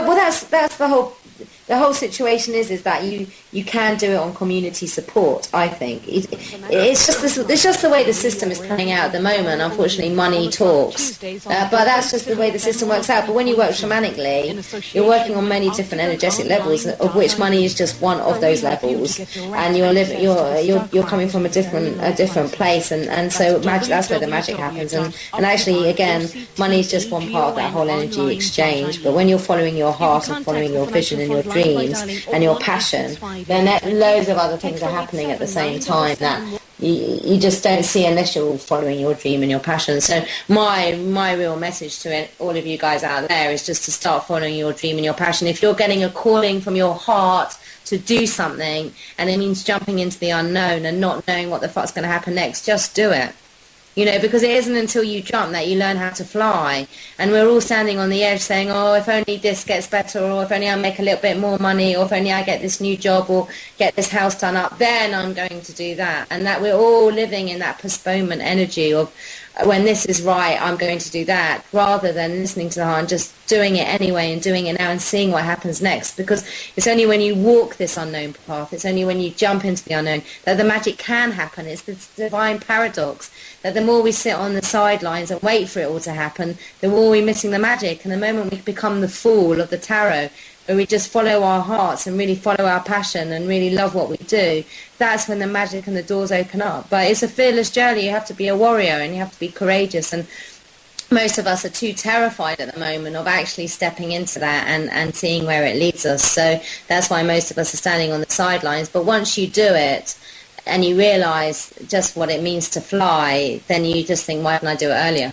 well, that's the whole situation is that you can do it on community support. I think it's just the way the system is playing out at the moment. Unfortunately, money talks, but that's just the way the system works out. But when you work shamanically, you're working on many different energetic levels, of which money is just one of those levels, and you're coming from a different place, and so magic, that's where the magic happens. And actually, again, money is just one part of that whole energy exchange. But when you're following your heart and following your vision and your dreams and your passion, then loads of other things are happening at the same time that you just don't see unless you're following your dream and your passion. So my real message to all of you guys out there is just to start following your dream and your passion. If you're getting a calling from your heart to do something, and it means jumping into the unknown and not knowing what the fuck's going to happen next, just do it. Because it isn't until you jump that you learn how to fly. And we're all standing on the edge saying, oh, if only this gets better, or if only I make a little bit more money, or if only I get this new job, or get this house done up, then I'm going to do that. And that we're all living in that postponement energy of, when this is right, I'm going to do that, rather than listening to the heart and just doing it anyway and doing it now and seeing what happens next. Because it's only when you walk this unknown path, it's only when you jump into the unknown that the magic can happen. It's the divine paradox that the more we sit on the sidelines and wait for it all to happen, the more we're missing the magic. And the moment we become the fool of the tarot, where we just follow our hearts and really follow our passion and really love what we do, that's when the magic and the doors open up. But it's a fearless journey. You have to be a warrior and you have to be courageous, and most of us are too terrified at the moment of actually stepping into that and seeing where it leads us. So that's why most of us are standing on the sidelines. But once you do it and you realise just what it means to fly, then you just think, why didn't I do it earlier?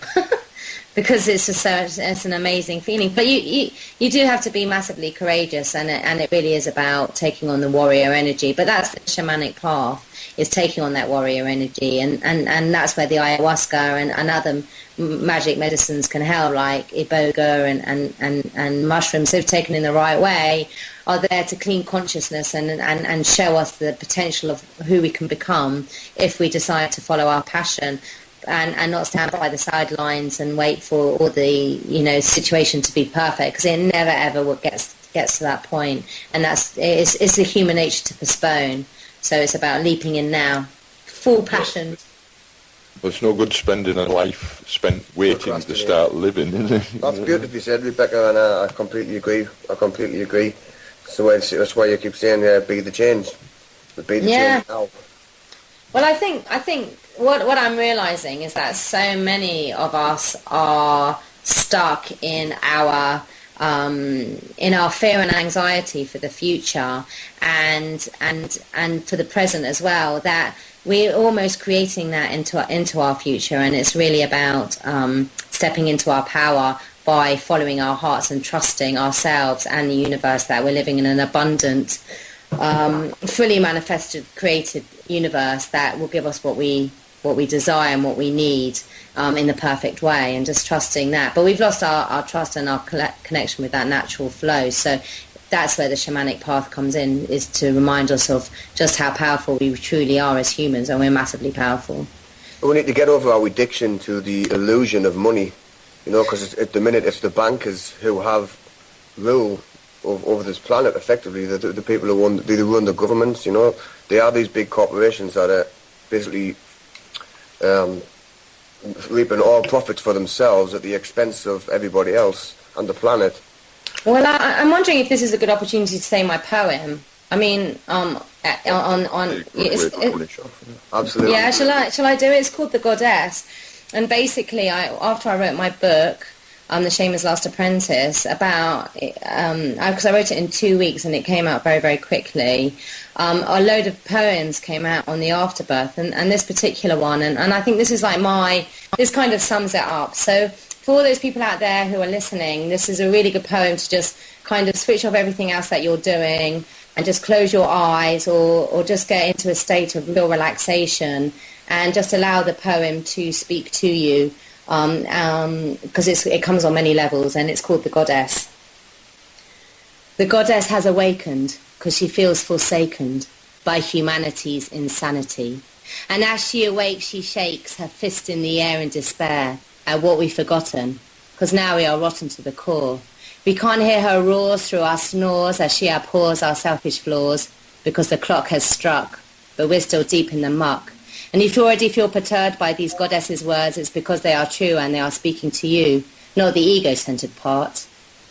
Because it's just it's an amazing feeling. But you do have to be massively courageous, and it really is about taking on the warrior energy. But that's the shamanic path, is taking on that warrior energy, and that's where the ayahuasca and other magic medicines can help, like iboga and mushrooms, if taken in the right way, are there to clean consciousness and show us the potential of who we can become if we decide to follow our passion. And not stand by the sidelines and wait for all the situation to be perfect, because it never ever gets to that point. And it's the human nature to postpone. So it's about leaping in now, full passion. Well, it's no good spending a life spent waiting to start living, is it? That's beautifully said, Rebecca, and I completely agree. So that's why you keep saying, be the change. Be the change now. Well, I think what I'm realizing is that so many of us are stuck in our fear and anxiety for the future and for the present as well, that we're almost creating that into our future. And it's really about stepping into our power by following our hearts and trusting ourselves and the universe, that we're living in an abundant, fully manifested, created universe that will give us what we desire and what we need in the perfect way, and just trusting that. But we've lost our trust and our connection with that natural flow. So that's where the shamanic path comes in, is to remind us of just how powerful we truly are as humans, and we're massively powerful. But we need to get over our addiction to the illusion of money, because at the minute it's the bankers who have rule over this planet, effectively. The people who run the governments, they are these big corporations that are basically reaping all profits for themselves at the expense of everybody else and the planet. Well, I'm wondering if this is a good opportunity to say my poem. I mean, absolutely. Yeah, shall I do it? It's called The Goddess, and basically, after I wrote my book, The Shaman's Last Apprentice, because I wrote it in 2 weeks and it came out very, very quickly. A load of poems came out on the afterbirth, and this particular one, and I think this is this kind of sums it up. So for all those people out there who are listening, this is a really good poem to just kind of switch off everything else that you're doing and just close your eyes, or just get into a state of real relaxation and just allow the poem to speak to you. Because it comes on many levels, and it's called The Goddess. The goddess has awakened because she feels forsaken by humanity's insanity. And as she awakes, she shakes her fist in the air in despair at what we've forgotten, because now we are rotten to the core. We can't hear her roars through our snores as she abhors our selfish flaws, because the clock has struck, but we're still deep in the muck. And if you already feel perturbed by these goddesses' words, it's because they are true and they are speaking to you, not the ego-centered part,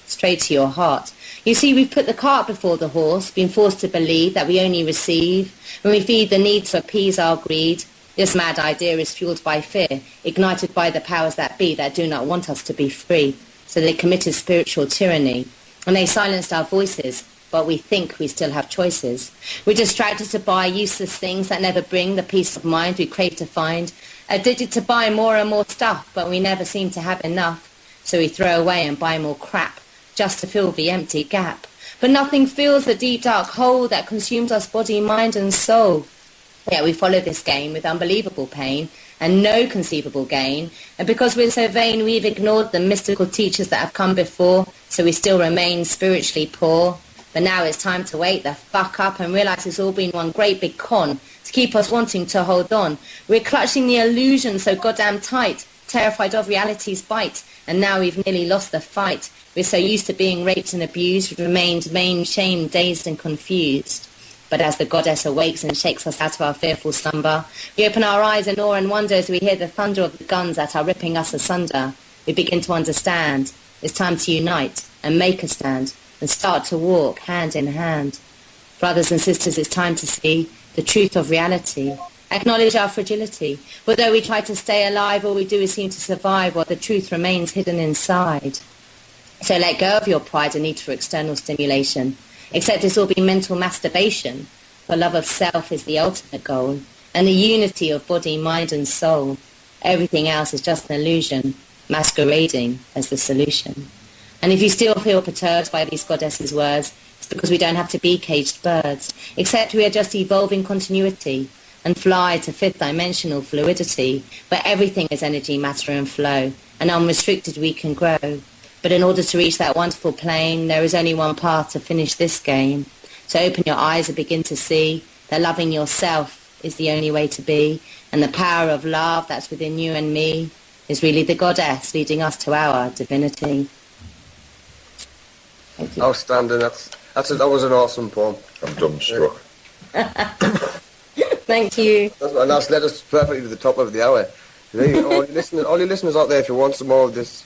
straight to your heart. You see, we've put the cart before the horse, been forced to believe that we only receive. When we feed the need to appease our greed, this mad idea is fueled by fear, ignited by the powers that be that do not want us to be free. So they committed spiritual tyranny, and they silenced our voices, but we think we still have choices. We're distracted to buy useless things that never bring the peace of mind we crave to find, addicted to buy more and more stuff, but we never seem to have enough. So we throw away and buy more crap, just to fill the empty gap. But nothing fills the deep dark hole that consumes us body, mind and soul. Yet we follow this game with unbelievable pain and no conceivable gain. And because we're so vain, we've ignored the mystical teachers that have come before, so we still remain spiritually poor. But now it's time to wake the fuck up and realise it's all been one great big con to keep us wanting to hold on. We're clutching the illusion so goddamn tight, terrified of reality's bite, and now we've nearly lost the fight. We're so used to being raped and abused, we've remained maimed, shamed, dazed and confused. But as the goddess awakes and shakes us out of our fearful slumber, we open our eyes in awe and wonder as we hear the thunder of the guns that are ripping us asunder. We begin to understand. It's time to unite and make a stand and start to walk hand in hand. Brothers and sisters, it's time to see the truth of reality. Acknowledge our fragility. For though we try to stay alive, all we do is seem to survive while the truth remains hidden inside. So let go of your pride and need for external stimulation. Except it's all been mental masturbation. For love of self is the ultimate goal, and the unity of body, mind and soul. Everything else is just an illusion, masquerading as the solution. And if you still feel perturbed by these goddesses' words, it's because we don't have to be caged birds, except we are just evolving continuity and fly to fifth dimensional fluidity, where everything is energy, matter and flow, and unrestricted we can grow. But in order to reach that wonderful plane, there is only one path to finish this game. So open your eyes and begin to see that loving yourself is the only way to be, and the power of love that's within you and me is really the goddess leading us to our divinity. Thank you. Outstanding. That was an awesome poem. I'm dumbstruck. Thank you. And that's led us perfectly to the top of the hour. All your listeners out there, if you want some more of this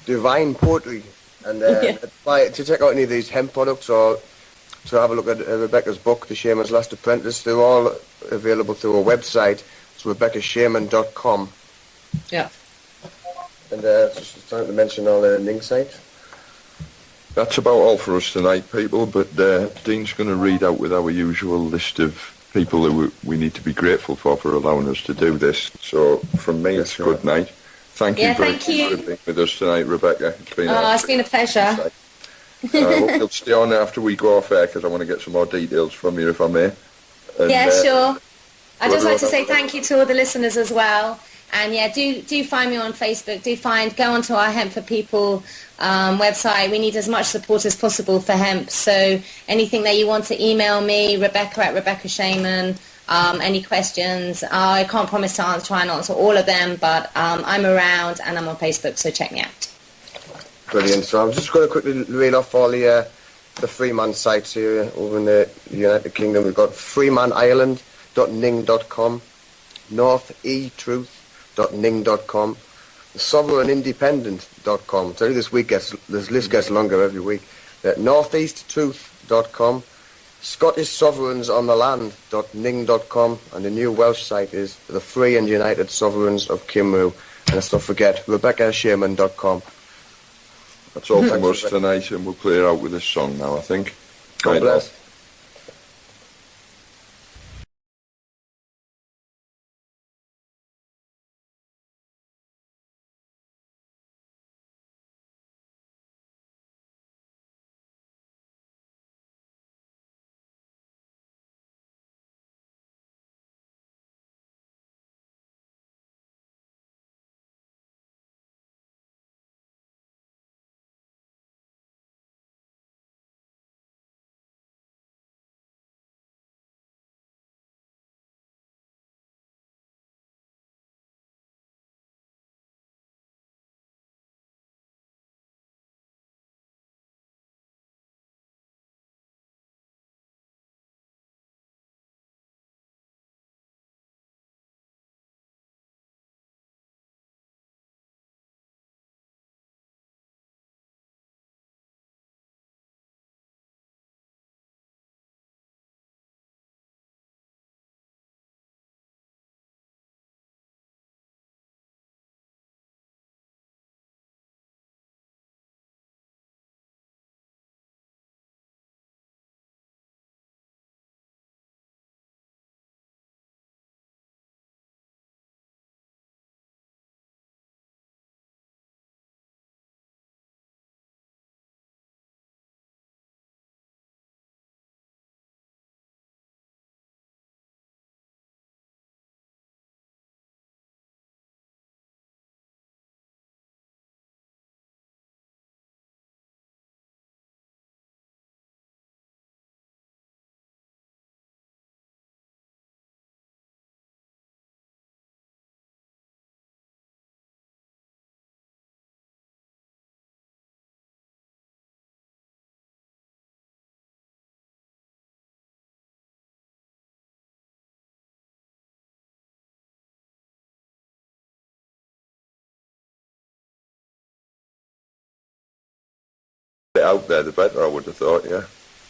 divine poetry, and to check out any of these hemp products or to have a look at Rebekah's book, The Shaman's Last Apprentice, they're all available through our website. It's RebekahShaman.com. Yeah. And just trying to mention all the link sites. That's about all for us tonight, people, but Dean's going to read out with our usual list of people who we need to be grateful for allowing us to do this. So from me, it's good night. Thank you very much for being with us tonight, Rebekah. It's been a pleasure. I hope you'll stay on after we go off air, because I want to get some more details from you, if I may. And, yeah, sure. I'd just like to say thank you to all the listeners as well. And yeah, do find me on Facebook. Go onto our Hemp for People website. We need as much support as possible for hemp. So anything that you want to email me, Rebekah at Rebekah Shaman. Any questions? I can't promise to try and answer all of them, but I'm around and I'm on Facebook, so check me out. Brilliant. So I'm just going to quickly read off all the Freeman sites here over in the United Kingdom. We've got freemanireland.ning.com, northetruth.ning.com, sovereignindependent.com. So this list gets longer every week. Northeasttruth.com, ScottishSovereignSOnTheLand.ning.com, and the new Welsh site is the Free and United Sovereigns of Cymru. And let's not forget, RebekahShaman.com. That's all from us tonight, and we'll play it out with this song now, I think. God bless. out there, the better, I would have thought, yeah.